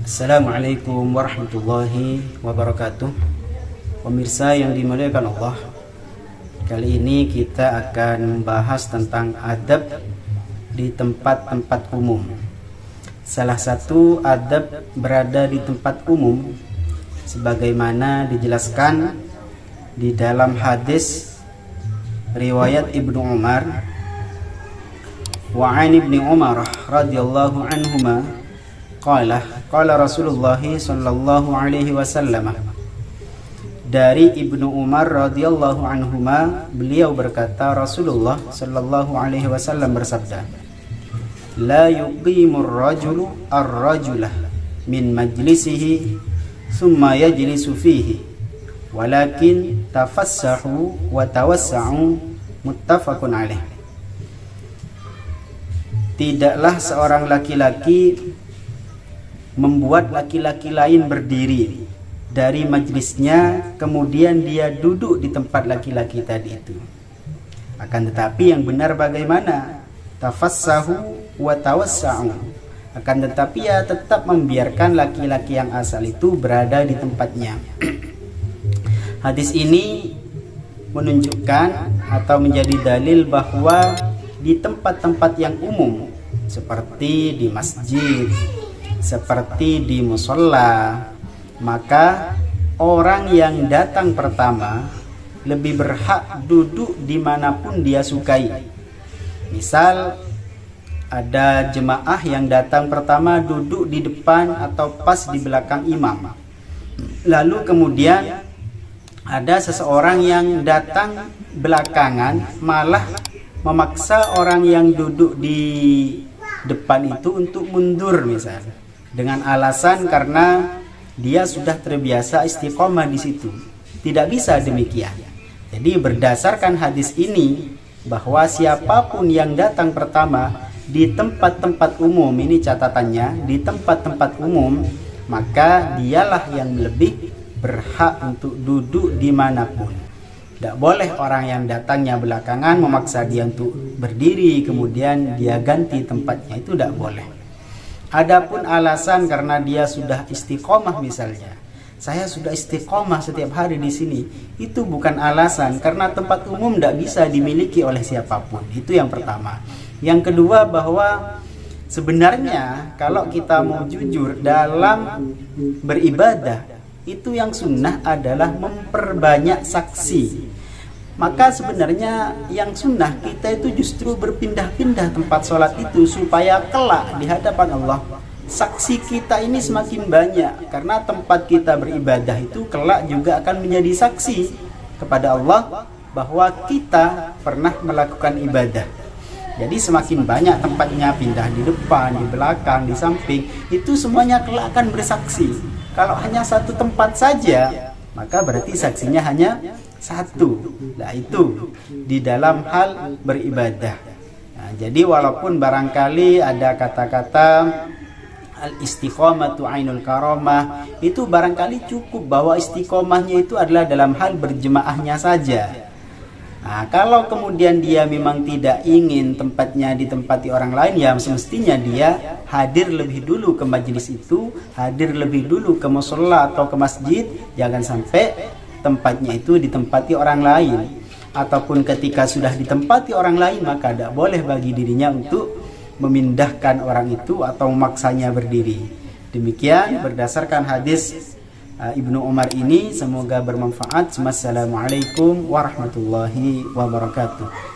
Assalamualaikum warahmatullahi wabarakatuh. Pemirsa yang dimuliakan Allah, kali ini kita akan membahas tentang adab di tempat-tempat umum. Salah satu adab berada di tempat umum sebagaimana dijelaskan di dalam hadis riwayat Ibnu Umar, wa 'an Ibni Umar radhiyallahu anhuma qala Rasulullah sallallahu alaihi wasallam. Dari Ibnu Umar radhiyallahu anhuma, beliau berkata, Rasulullah sallallahu alaihi wasallam bersabda, la yuqimur rajulu ar-rajulah min majlisihi thumma yajlisu fihi walakin tafassahu wa tawassa'u, muttafaqun alaih. Tidaklah seorang laki-laki membuat laki-laki lain berdiri dari majlisnya, kemudian dia duduk di tempat laki-laki tadi itu. Akan tetapi yang benar bagaimana? Tafassahu wa tawassa'u. Akan tetapi ya tetap membiarkan laki-laki yang asal itu berada di tempatnya. Hadis ini menunjukkan atau menjadi dalil bahwa di tempat-tempat yang umum seperti di masjid, seperti di musola, maka orang yang datang pertama lebih berhak duduk dimanapun dia sukai. Misal ada jemaah yang datang pertama duduk di depan atau pas di belakang imam, lalu kemudian ada seseorang yang datang belakangan malah memaksa orang yang duduk di depan itu untuk mundur misalnya, dengan alasan karena dia sudah terbiasa istiqomah di situ. Tidak bisa demikian. Jadi berdasarkan hadis ini bahwa siapapun yang datang pertama di tempat-tempat umum, ini catatannya, di tempat-tempat umum, maka dialah yang lebih berhak untuk duduk dimanapun. Tidak boleh orang yang datangnya belakangan memaksa dia untuk berdiri kemudian dia ganti tempatnya, itu tidak boleh. Adapun alasan karena dia sudah istiqomah misalnya, saya sudah istiqomah setiap hari di sini, itu bukan alasan, karena tempat umum tidak bisa dimiliki oleh siapapun. Itu yang pertama. Yang kedua, bahwa sebenarnya kalau kita mau jujur dalam beribadah, itu yang sunnah adalah memperbanyak saksi. Maka sebenarnya yang sunnah kita itu justru berpindah-pindah tempat sholat itu, supaya kelak di hadapan Allah saksi kita ini semakin banyak. Karena tempat kita beribadah itu kelak juga akan menjadi saksi kepada Allah bahwa kita pernah melakukan ibadah. Jadi semakin banyak tempatnya, pindah di depan, di belakang, di samping, itu semuanya kelak akan bersaksi. Kalau hanya satu tempat saja, maka berarti saksinya hanya satu. Nah, itu di dalam hal beribadah. Nah, jadi walaupun barangkali ada kata-kata al-istiqomatu ainul karamah, itu barangkali cukup bahwa istiqomahnya itu adalah dalam hal berjemaahnya saja. Nah, kalau kemudian dia memang tidak ingin tempatnya ditempati orang lain, ya semestinya dia hadir lebih dulu ke majelis itu, hadir lebih dulu ke mushola atau ke masjid. Jangan sampai tempatnya itu ditempati orang lain. Ataupun ketika sudah ditempati orang lain, maka tidak boleh bagi dirinya untuk memindahkan orang itu atau memaksanya berdiri. Demikian berdasarkan hadis Ibnu Umar ini, semoga bermanfaat. Wassalamualaikum warahmatullahi wabarakatuh.